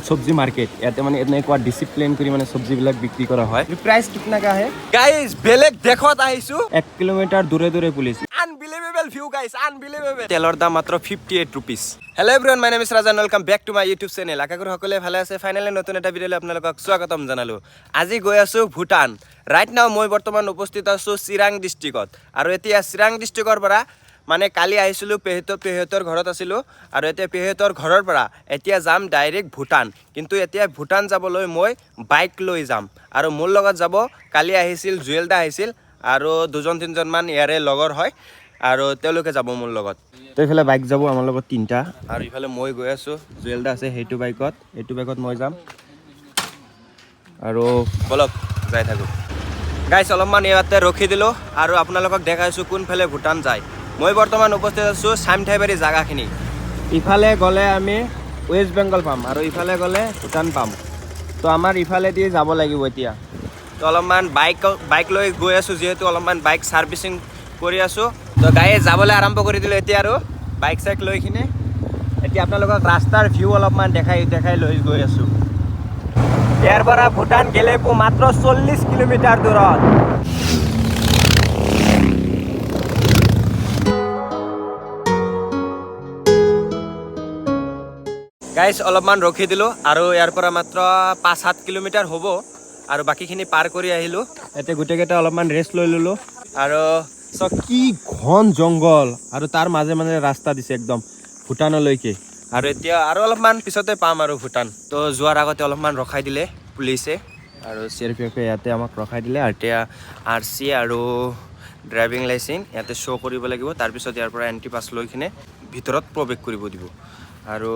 सब्जी मार्केट ইয়াতে মানে এনেকুৱা ডিসিপ্লিন কৰি মানে সবজিবিলাক বিক্ৰী কৰা হয় প্ৰাইস কিतना का है গাইস বেলেগ দেখত আহিছো 1 কিলোমিটাৰ দূৰে দূৰে police unbelievable view guys unbelievable তেলৰ দাম মাত্ৰ 58 rupees hello everyone my name is Rajan welcome back to my YouTube channel আশা কৰো সকলোৱে ভালে আছে ফাইনালি নতুন এটা ভিডিঅ'লৈ আপোনালোকক স্বাগতম জনালো আজি গৈ আছো ভুটান ৰাইট নাও মই বৰ্তমান উপস্থিত আছো চিৰাং ডিস্ট্ৰিক্টত আৰু এতিয়া চিৰাং ডিস্ট্ৰিক্টৰ পৰা মানে কালি আহিছিলো পেহতৰ ঘৰত আছিলো আৰু এতিয়া পেহতৰ ঘৰৰ পৰা এতিয়া যাম ডাইৰেক্ট ভুটান কিন্তু এতিয়া ভুটান যাবলৈ মই বাইক লৈ যাম আৰু মোৰ লগত যাব কালি আহিছিল জুৱেলদা আহিছিল আৰু দুজন তিনজন মান ইয়াৰে লগৰ হয় আৰু তেওঁলোকে যাব মোৰ লগত তো ইফালে বাইক যাব আমাৰ লগত তিনটা আৰু ইফালে মই গৈ আছো জুৱেলদা আছে সেইটো বাইকত মই যাম আৰু বলক যাই থাকো গাইছ অলপমান ইয়াতে ৰখি দিলো আৰু আপোনালোকক দেখাইছো কোনফালে ভুটান যায় মই বৰ্তমান উপস্থিত আছো সামঠাইবাৰী জাগাখিনি ইফালে গ'লে আমি ওয়েস্ট বেংগল পাম আৰু ইফালে গ'লে ভুটান পাম তো আমাৰ ইফালে দি যাব লাগিব এতিয়া তো অলপমান বাইক লৈ গৈ আছো যেহেতু অলপমান বাইক সাৰ্ভিসিং কৰি আছো তো গায়ে যাবলৈ আৰম্ভ কৰি দিলো এতিয়া আৰু বাইক চাইক লৈ কিনে এতিয়া আপোনালোকক ৰাস্তাৰ ভিউ অলপমান দেখাই লৈ গৈ আছো ইয়াৰ পৰা ভুটান গেলেপু মাত্ৰ 40 কিলোমিটাৰ দূৰত গাইছ অলপমান ৰখি দিলো আৰু ইয়াৰ পৰা মাত্ৰ 5-7 কিলোমিটাৰ হ'ব আৰু বাকিখিনি পাৰ কৰি আহিলো এতিয়া গোটেইকেইটা অলপমান ৰেষ্ট লৈ ল'লো আৰু কি ঘন জংগল আৰু তাৰ মাজে মাজে ৰাস্তা দিছে একদম ভুটানলৈকে আৰু এতিয়া আৰু অলপমান পিছতে পাম আৰু ভুটান তো যোৱাৰ আগতে অলপমান ৰখাই দিলে পুলিচে আৰু চিআৰপিএফে ইয়াতে আমাক ৰখাই দিলে আৰু এতিয়া RC আৰু ড্ৰাইভিং লাইচেন্স ইয়াতে শ্ব' কৰিব লাগিব তাৰপিছত ইয়াৰ পৰা এণ্ট্ৰি পাছ লৈ কিনে ভিতৰত প্ৰৱেশ কৰিব দিব আৰু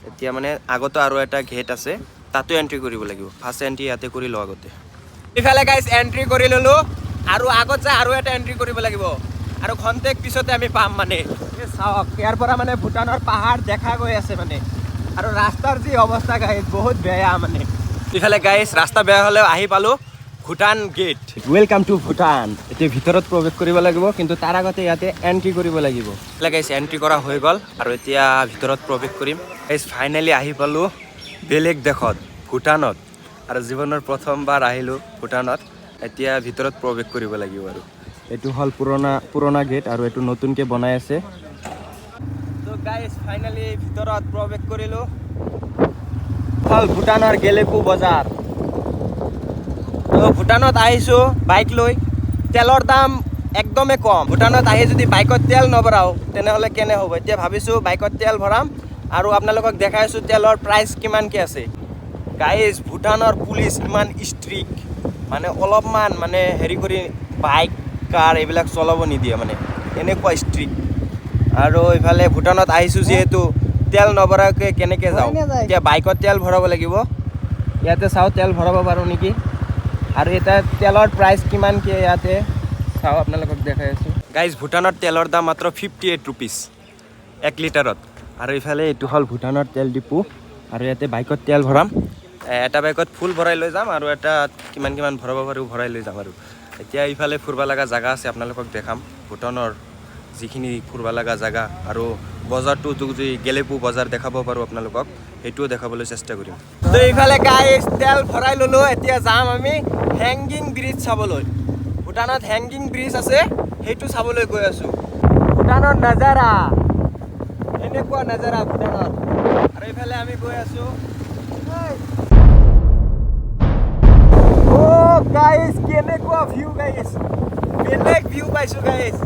এতিয়া মানে আগতে আৰু এটা গেট আছে তাতো এন্ট্ৰি কৰিব লাগিব ফাৰ্ষ্ট এন্ট্ৰি ইয়াতে কৰি লওঁ আগতে ইফালে গাইছ এন্ট্ৰি কৰি ল'লো আৰু আগত যায় আৰু এটা এন্ট্ৰি কৰিব লাগিব আৰু খন্তেক পিছতে আমি পাম মানে চাওক ইয়াৰ পৰা মানে ভুটানৰ পাহাৰ দেখা গৈ আছে মানে আৰু ৰাস্তাৰ যি অৱস্থা গাইছ বহুত বেয়া মানে ইফালে গাইছ ৰাস্তা বেয়া হ'লেও আহি পালো Bhutan gate welcome to Bhutan এতিয়া ভিতৰত প্ৰৱেশ কৰিব লাগিব কিন্তু তাৰ আগতে ইয়াতে এন্ট্ৰি কৰিব লাগিব গাইছ এন্ট্ৰি কৰা হৈ গ'ল আৰু এতিয়া ভিতৰত প্ৰৱেশ কৰিম গাইছ ফাইনেলি আহি পালো বেলেগ দেশত ভুটানত আৰু জীৱনৰ প্ৰথমবাৰ আহিলো ভুটানত এতিয়া ভিতৰত প্ৰৱেশ কৰিব লাগিব আৰু এইটো হ'ল পুৰণা গেট আৰু এইটো নতুনকৈ বনাই আছে তো গাইছ ফাইনেলি ভিতৰত প্ৰৱেশ কৰিলো হ'ল ভুটানৰ গেলেপু বজাৰ তো ভুটানত আহিছোঁ বাইক লৈ তেলৰ দাম একদমেই কম ভুটানত আহি যদি বাইকত তেল নভৰাওঁ তেনেহ'লে কেনে হ'ব এতিয়া ভাবিছোঁ বাইকত তেল ভৰাম আৰু আপোনালোকক দেখাইছোঁ তেলৰ প্ৰাইচ কিমানকৈ আছে গাইজ ভুটানৰ পুলিচ ইমান ষ্ট্ৰিক্ট মানে অলপমান মানে হেৰি কৰি বাইক কাৰ এইবিলাক চলাব নিদিয়ে মানে এনেকুৱা ষ্ট্ৰিক্ট আৰু ইফালে ভুটানত আহিছোঁ যিহেতু তেল নভৰাকৈ কেনেকৈ যাওঁ এতিয়া বাইকত তেল ভৰাব লাগিব ইয়াতে চাওঁ তেল ভৰাব পাৰোঁ নেকি আৰু এটা তেলৰ প্ৰাইচ কিমানকৈ ইয়াতে চাওঁ আপোনালোকক দেখাই আছোঁ গাইজ ভুটানত তেলৰ দাম মাত্ৰ 58 rupees 1 লিটাৰত আৰু ইফালে এইটো হ'ল ভুটানৰ তেল ডিপু আৰু ইয়াতে বাইকত তেল ভৰাম এটা বাইকত ফুল ভৰাই লৈ যাম আৰু এটা কিমান ভৰাব পাৰোঁ ভৰাই লৈ যাম আৰু এতিয়া ইফালে ফুৰিব লগা জেগা আছে আপোনালোকক দেখাম ভুটানৰ যিখিনি ফুৰিব লগা জেগা আৰু বজাৰটো যদি গেলেপু বজাৰ দেখাব পাৰোঁ আপোনালোকক সেইটোও দেখাবলৈ চেষ্টা কৰিম তো ইফালে গাইজ তেল ভৰাই ল'লোঁ এতিয়া যাম আমি হেংগিং ব্ৰিজ চাবলৈ ভুটানত হেংগিং ব্ৰিজ আছে সেইটো চাবলৈ গৈ আছোঁ ভুটানৰ নাজাৰা এনেকুৱা নাজাৰা ভুটানত আৰু ইফালে আমি গৈ আছোঁ গাইজ কেনেকুৱা ভিউ গাইজ বেলেগ ভিউ পাইছোঁ গাইজ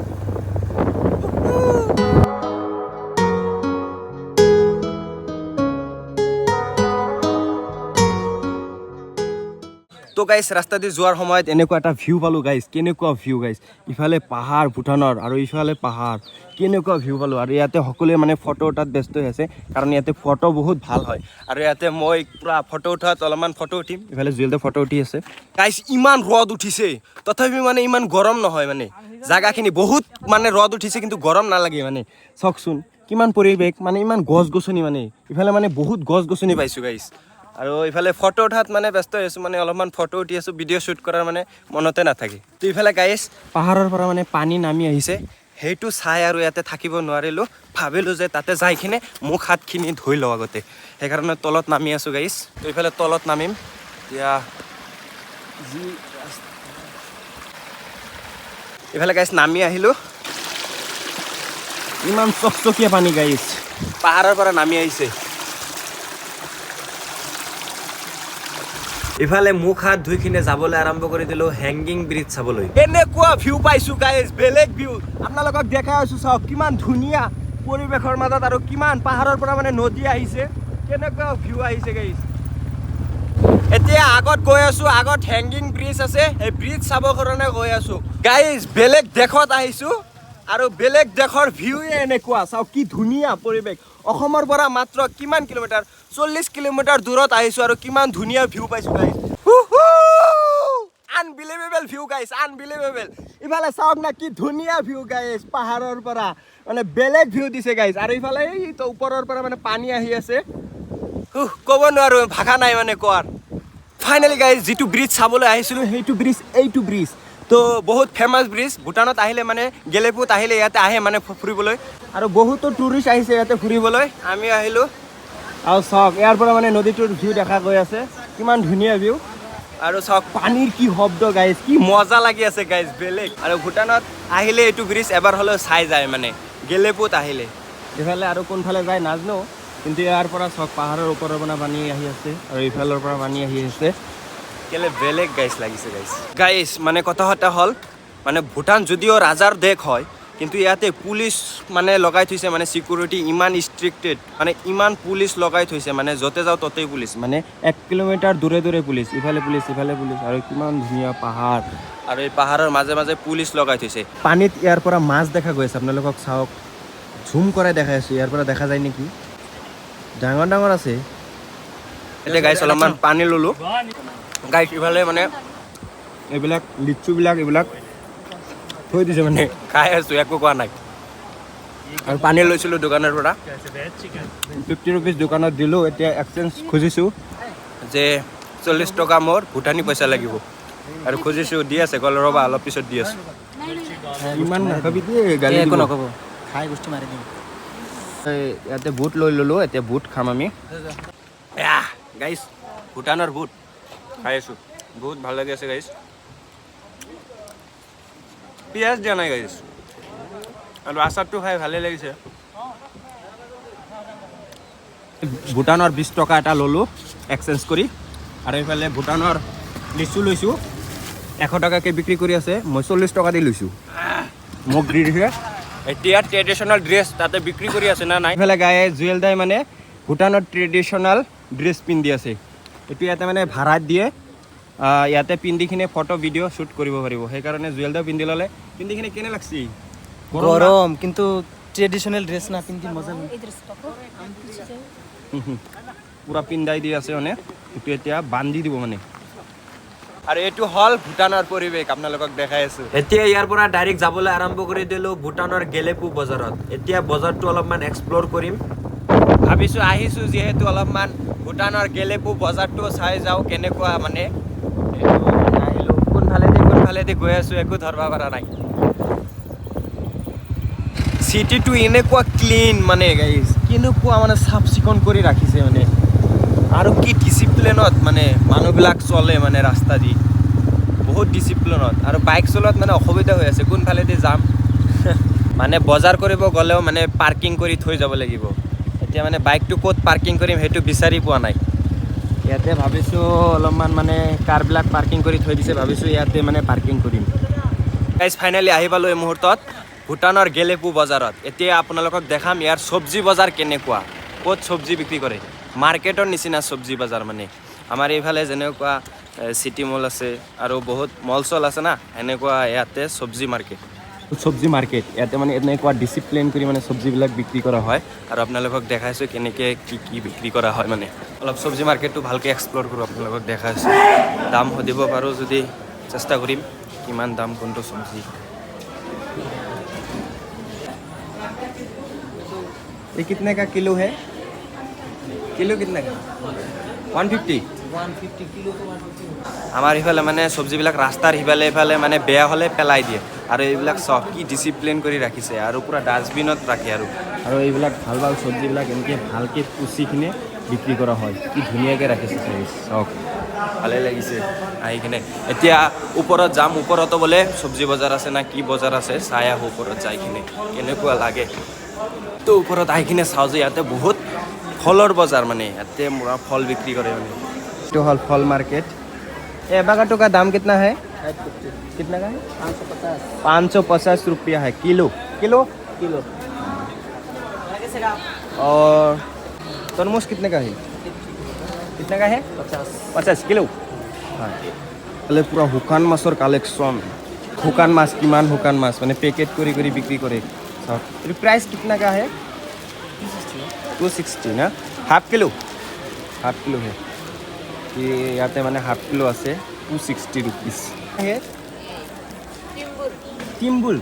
তো গাইছ ৰাস্তা দি যোৱাৰ সময়ত এনেকুৱা এটা ভিউ পালোঁ গাইজ কেনেকুৱা ভিউ গাইজ ইফালে পাহাৰ ভুটানৰ আৰু ইফালে পাহাৰ কেনেকুৱা ভিউ পালোঁ আৰু ইয়াতে সকলোৱে মানে ফটো উঠাত ব্যস্ত হৈ আছে কাৰণ ইয়াতে ফটো বহুত ভাল হয় আৰু ইয়াতে মই পূৰা ফটো উঠাত অলপমান ফটো উঠিম ইফালে জুৱেলতে ফটো উঠি আছে গাইছ ইমান ৰ'দ উঠিছে তথাপি মানে ইমান গৰম নহয় মানে জাগাখিনি বহুত মানে ৰ'দ উঠিছে কিন্তু গৰম নালাগে মানে চাওকচোন কিমান পৰিৱেশ মানে ইমান গছ গছনি মানে ইফালে মানে বহুত গছ গছনি পাইছোঁ গাইছ আৰু ইফালে ফটো উঠাত মানে ব্যস্ত হৈ আছোঁ মানে অলপমান ফটো উঠি আছোঁ ভিডিঅ' শ্বুট কৰাৰ মানে মনতে নাথাকে তো ইফালে গাইছ পাহাৰৰ পৰা মানে পানী নামি আহিছে সেইটো চাই আৰু ইয়াতে থাকিব নোৱাৰিলোঁ, ভাবিলোঁ যে তাতে যাই কিনে মুখ হাতখিনি ধুই লওঁ আগতে, সেইকাৰণে তলত নামি আছোঁ গাইছ। তো এইফালে তলত নামিম এতিয়া এইফালে গাইছ নামি আহিলোঁ। ইমান চকচকীয়া পানী গাইছ, পাহাৰৰ পৰা নামি আহিছে। ইফালে মুখ হাত ধুই কিনে যাবলৈ আৰম্ভ কৰি দিলোঁ হেংগিং ব্ৰিজ চাবলৈ। এনেকুৱা ভিউ পাইছোঁ গাইজ, বেলেগ ভিউ আপোনালোকক দেখাই আছোঁ। চাওক কিমান ধুনীয়া পৰিৱেশৰ মাজত আৰু কিমান পাহাৰৰ পৰা মানে নদী আহিছে, কেনেকুৱা ভিউ আহিছে গাইজ। এতিয়া আগত গৈ আছোঁ, আগত হেংগিং ব্ৰিজ আছে, সেই ব্ৰিজ চাবৰ কাৰণে গৈ আছোঁ গাইজ। বেলেগ দেশত আহিছোঁ আৰু বেলেগ দেশৰ ভিউৱে এনেকুৱা। চাওক কি ধুনীয়া পৰিৱেশ। অসমৰ পৰা মাত্ৰ কিমান কিলোমিটাৰ, 40 কিলোমিটাৰ দূৰত আহিছোঁ আৰু কিমান ধুনীয়া ভিউ পাইছোঁ guys. Unbelievable view guys, unbelievable. ইফালে চাওক না কি ধুনীয়া ভিউ গাইজ, পাহাৰৰ পৰা মানে বেলেগ ভিউ দিছে গাইজ। আৰু ইফালে এইটো ওপৰৰ পৰা মানে পানী আহি আছে, ক'ব নোৱাৰোঁ, ভাষা নাই মানে কোৱাৰ। ফাইনেলি গাইজ যিটো ব্ৰিজ চাবলৈ আহিছিলোঁ সেইটো ব্ৰিজ এইটো ব্ৰিজ। তো বহুত ফেমাছ ব্ৰিজ। ভূটানত আহিলে মানে গেলেপুত আহিলে ইয়াতে আহে মানে ফুৰিবলৈ, আৰু বহুতো টুৰিষ্ট আহিছে ইয়াতে ফুৰিবলৈ। আমি আহিলোঁ আৰু চাওক ইয়াৰ পৰা মানে নদীটোৰ ভিউ দেখা গৈ আছে, কিমান ধুনীয়া ভিউ। আৰু চাওক পানীৰ কি শব্দ গাইজ, কি মজা লাগি আছে গাইজ, বেলেগ। আৰু ভূটানত আহিলে এইটো ব্ৰিজ এবাৰ হ'লেও চাই যায় মানে গেলেপুত আহিলে। ইফালে আৰু কোনফালে যায় নাজানো, কিন্তু ইয়াৰ পৰা চাওক পাহাৰৰ ওপৰৰ পৰা পানী আহি আছে আৰু ইফালৰ পৰা পানী আহি আছে, কেলে বেলেগ গাইজ লাগিছে গাইজ। গাইজ মানে কথা হ'ল মানে ভূটান যদিও ৰাজাৰ দেশ হয়, কিন্তু ইয়াতে পুলিচ মানে লগাই থৈছে, মানে চিকিউৰিটি ইমান ষ্ট্ৰিক্টেড, মানে ইমান পুলিচ লগাই থৈছে, মানে য'তে যাওঁ ত'তেই পুলিচ। মানে 1 কিলোমিটাৰ দূৰে দূৰে পুলিচ, ইফালে পুলিচ সিফালে পুলিচ, আৰু কিমান ধুনীয়া পাহাৰ। আৰু এই পাহাৰৰ মাজে মাজে পুলিচ লগাই থৈছে। পানীত ইয়াৰ পৰা মাছ দেখা গৈ আছে, আপোনালোকক চাওক ঝুম কৰাই দেখাই আছোঁ, ইয়াৰ পৰা দেখা যায় নেকি, ডাঙৰ ডাঙৰ আছে। এতিয়া গাইছ অলপমান পানী ল'লোঁ গাইছ। ইফালে মানে এইবিলাক লিচুবিলাক এইবিলাক থৈ দিছে, মানে খাই আছোঁ, একো কোৱা নাই। আৰু পানী লৈছিলোঁ দোকানৰ পৰা, 50 ৰুপিজ দোকানত দিলোঁ। এতিয়া এক্সচেঞ্জ খুজিছোঁ যে 40 টকা মোৰ ভূটানী পইচা লাগিব, আৰু খুজিছোঁ, দি আছে, ক'ল ৰ'বা অলপ পিছত দি আছোঁ। ইমান নাখাবি দেই, গালি দিব। নক'ব, খাই গোষ্ঠী মাৰি দিম। ইয়াতে বুট লৈ ল'লোঁ, এতিয়া বুট খাম আমি। গাইছ ভূটানৰ বুট খাই আছোঁ, বহুত ভাল লাগি আছে গাইছ। পিঁয়াজ দিয়া নাই গাইছ, আৰু আচাৰটো খাই ভালেই লাগিছে। ভূটানৰ 20 টকা এটা ল'লোঁ এক্সচেঞ্জ কৰি, আৰু এইফালে ভূটানৰ লিচু লৈছোঁ, 100 টকাকৈ বিক্ৰী কৰি আছে, মই 40 টকা দি লৈছোঁ, মোক দি দিছে। এতিয়া ট্ৰেডিশ্যনেল ড্ৰেছ তাতে বিক্ৰী কৰি আছে না নাই? এইফালে গায়ে জুৱেল দাই মানে ভূটানৰ ট্ৰেডিশ্যনেল ড্ৰেছ পিন্ধি আছে, এইটো ইয়াতে মানে ভাড়াত দিয়ে, ইয়াতে পিন্ধি কিনে ফটো ভিডিঅ' শ্বুট কৰিব পাৰিব, সেইকাৰণে জুৱেল দাই পিন্ধি ল'লে। পিন্ধি কিনে কেনে লাগছি? গৰম কিন্তু ট্ৰেডিশনাল ড্ৰেস না পিন্ধি মজা নেই। পুৰা পিন্ধাই দি আছে মানে, এইটো এতিয়া বান্ধি দিব মানে। আৰু এইটো হ'ল ভূটানৰ পৰিৱেশ, আপোনালোকক দেখাই আছোঁ। এতিয়া ইয়াৰ পৰা ডাইৰেক্ট যাবলৈ আৰম্ভ কৰি দিলোঁ ভূটানৰ গেলেপু বজাৰত। এতিয়া বজাৰটো অলপমান এক্সপ্ল'ৰ কৰিম ভাবিছোঁ, আহিছোঁ যিহেতু অলপমান ভূটানৰ গেলেপু বজাৰটো চাই যাওঁ কেনেকুৱা, মানে আহিলোঁ। কোনফালেদি গৈ আছোঁ একো ধৰিব পৰা নাই। চিটিটো এনেকুৱা ক্লিন মানে গাইজ, কেনেকুৱা মানে চাফ চিকুণ কৰি ৰাখিছে মানে, আৰু কি ডিচিপ্লিনত মানে মানুহবিলাক চলে মানে ৰাস্তা দি, বহুত ডিচিপ্লিনত। আৰু বাইক চলোৱাত মানে অসুবিধা হৈ আছে, কোনফালেদি যাম মানে বজাৰ কৰিব গ'লেও মানে পাৰ্কিং কৰি থৈ যাব লাগিব। এতিয়া মানে বাইকটো ক'ত পাৰ্কিং কৰিম সেইটো বিচাৰি পোৱা নাই। ইয়াতে ভাবিছোঁ অলপমান মানে কাৰবিলাক পাৰ্কিং কৰি থৈ দিছে, ভাবিছোঁ ইয়াতে মানে পাৰ্কিং কৰিম। গাইজ ফাইনেলি আহি পালোঁ এই মুহূৰ্তত ভূটানৰ গেলেপু বজাৰত। এতিয়া আপোনালোকক দেখাম ইয়াৰ চব্জি বজাৰ কেনেকুৱা, ক'ত চব্জি বিক্ৰী কৰে, মাৰ্কেটৰ নিচিনা চব্জি বজাৰ মানে। আমাৰ এইফালে যেনেকুৱা চিটি মল আছে আৰু বহুত মল চল আছে না, এনেকুৱা ইয়াতে চব্জি মাৰ্কেট। চব্জি মাৰ্কেট ইয়াতে মানে এনেকুৱা ডিচিপ্লিন কৰি মানে চব্জিবিলাক বিক্ৰী কৰা হয়। আৰু আপোনালোকক দেখাইছোঁ কেনেকৈ কি বিক্ৰী কৰা হয়, মানে অলপ চব্জি মাৰ্কেটটো ভালকৈ এক্সপ্ল'ৰ কৰোঁ, আপোনালোকক দেখাইছোঁ। দাম সুধিব পাৰোঁ যদি চেষ্টা কৰিম, কিমান দাম কোনটো চব্জি। ये कितने का किलो है? किलो कितने का? 150। 150 কিলো তো 150 আমাৰ ইফালে মানে চব্জিবিলাক ৰাস্তাৰ ইফালে মানে বেয়া হ'লে পেলাই দিয়ে আৰু এইবিলাক চব কি ডিচিপ্লিন কৰি ৰাখিছে আৰু পুৰা ডাষ্টবিনত ৰাখে আৰু এইবিলাক ভাল ভাল চব্জিবিলাক এনেকৈ ভালকৈ পুচি কিনে বিক্ৰী কৰা হয় কি ধুনীয়াকৈ ৰাখিছে চব ভালে লাগিছে আহি কিনে এতিয়া ওপৰত যাম ওপৰতো বোলে চব্জি বজাৰ আছে না কি বজাৰ আছে চাই আহোঁ ওপৰত যাই কিনে কেনেকুৱা লাগে তো ওপৰত আহি কিনে চাওঁ যে ইয়াতে বহুত ফলৰ বজাৰ মানে ইয়াতে মোৰা ফল বিক্ৰী কৰে মানে এইটো হ'ল ফল মাৰ্কেট एवोकाडो का दाम कितना है कितना का है 550 रुपया है किलो किलो किलो और तरबूज कितने का है कितने का है 50 किलो हाँ पूरा শুকান মাছৰ কালেকশ্যন শুকান মাছ কিমান শুকান মাছ মানে পেকেট কৰি কৰি বিক্ৰী কৰে চাওক প্ৰাইচ कितना का है 260 ना हाफ किलो है कि ইয়াতে মানে হাফ কিলো আছে 260 रुपीस है টিম্বুল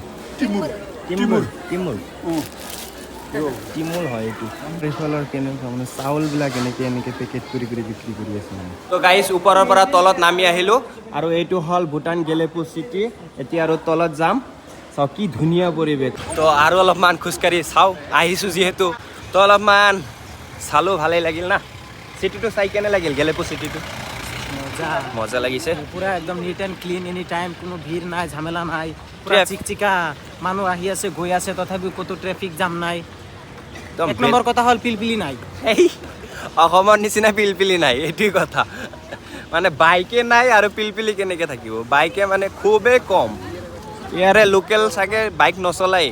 হয় এইটো ৰিফলৰ কেনেকুৱা মানে চাউলবিলাক এনেকৈ পেকেট কৰি কৰি বিক্ৰী কৰি আছে মানে তো গাইছ ওপৰৰ পৰা তলত নামি আহিলোঁ আৰু এইটো হ'ল ভূটান গেলেপু চিটি এতিয়া আৰু তলত যাম চাওক কি ধুনীয়া পৰিৱেশ তো আৰু অলপমান খোজকাঢ়ি চাওঁ আহিছোঁ যিহেতু তো অলপমান চালোঁ ভালেই লাগিল না চিটিটো চাই কেনে লাগিল গেলেপু চিটিটো মজা লাগিছে পুৰা একদম neat and clean any time কোনো ভিৰ নাই ঝামেলা নাই পুৰা Traffic- চিকচিকা মানুহ আহি আছে গৈ আছে তথাপিও ক'তো ট্ৰেফিক জাম নাই একদম এক নম্বৰ কথা হ'ল পিলপিলি নাই এই অসমৰ নিচিনা পিলপিলি নাই এইটোৱে কথা মানে বাইকে নাই আৰু পিলপিলি কেনেকৈ থাকিব বাইকে মানে খুবেই কম ইয়াৰে লোকেল চাগে বাইক নচলাই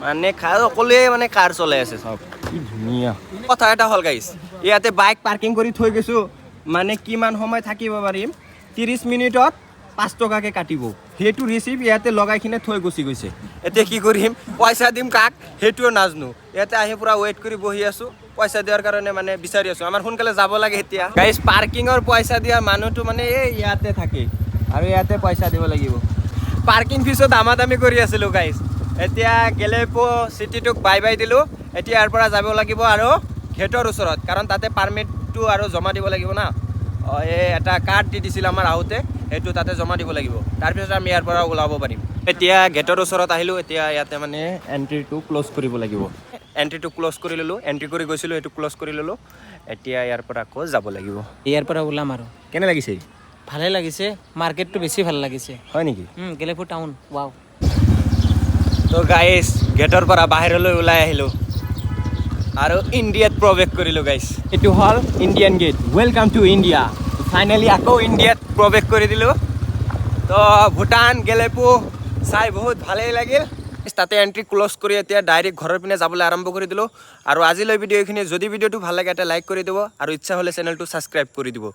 মানে সকলোৱে মানে কাৰ চলাই আছে চব কি ধুনীয়া কথা এটা হ'ল গাইছ ইয়াতে বাইক পাৰ্কিং কৰি থৈ গৈছোঁ মানে কিমান সময় থাকিব পাৰিম 30 মিনিটত 5 টকাকৈ কাটিব সেইটো ৰিচিপ্ট ইয়াতে লগাই কিনে থৈ গুচি গৈছে এতিয়া কি কৰিম পইচা দিম কাক সেইটোও নাজানো ইয়াতে আহি পুৰা ৱেইট কৰি বহি আছোঁ পইচা দিয়াৰ কাৰণে মানে বিচাৰি আছোঁ আমাৰ সোনকালে যাব লাগে এতিয়া গাইছ পাৰ্কিঙৰ পইচা দিয়া মানুহটো মানে এই ইয়াতে থাকে আৰু ইয়াতে পইচা দিব লাগিব পাৰ্কিং ফিজো দামাদামি কৰি আছিলোঁ গাইছ এতিয়া গেলেপু চিটিটোক বাই বাই দিলোঁ এতিয়া ইয়াৰ পৰা যাব লাগিব আৰু গেটৰ ওচৰত কাৰণ তাতে পাৰ্মিটটো আৰু জমা দিব লাগিব না এই এটা কাৰ্ড দি দিছিল আমাৰ আহোঁতে সেইটো তাতে জমা দিব লাগিব তাৰপিছত আমি ইয়াৰ পৰা ওলাব পাৰিম এতিয়া গেটৰ ওচৰত আহিলোঁ এতিয়া ইয়াতে মানে এণ্ট্ৰিটো ক্ল'জ কৰিব লাগিব এণ্ট্ৰিটো ক্ল'জ কৰি ল'লোঁ এণ্ট্ৰি কৰি গৈছিলোঁ সেইটো ক্ল'জ কৰি ল'লোঁ এতিয়া ইয়াৰ পৰা আকৌ যাব লাগিব ইয়াৰ পৰা ওলাম আৰু কেনে লাগিছে ভালে লাগিছে মাৰ্কেটটো বেছি ভাল লাগিছে হয় নেকি গেলেপু টাউন ৱাও তো গাইছ গেটৰ পৰা বাহিৰলৈ ওলাই আহিলোঁ আৰু ইণ্ডিয়াত প্ৰৱেশ কৰিলোঁ গাইছ এইটো হ'ল Indian gate welcome to India finally আকৌ ইণ্ডিয়াত প্ৰৱেশ কৰি দিলোঁ তো ভূটান গেলেপু চাই বহুত ভালেই লাগিল তাতে এণ্ট্ৰি ক্ল'জ কৰি এতিয়া ডাইৰেক্ট ঘৰৰ পিনে যাবলৈ আৰম্ভ কৰি দিলোঁ আৰু আজিলৈ ভিডিঅ' এইখিনি যদি ভিডিঅ'টো ভাল লাগে এটা লাইক কৰি দিব আৰু ইচ্ছা হ'লে চেনেলটো ছাবস্ক্ৰাইব কৰি দিব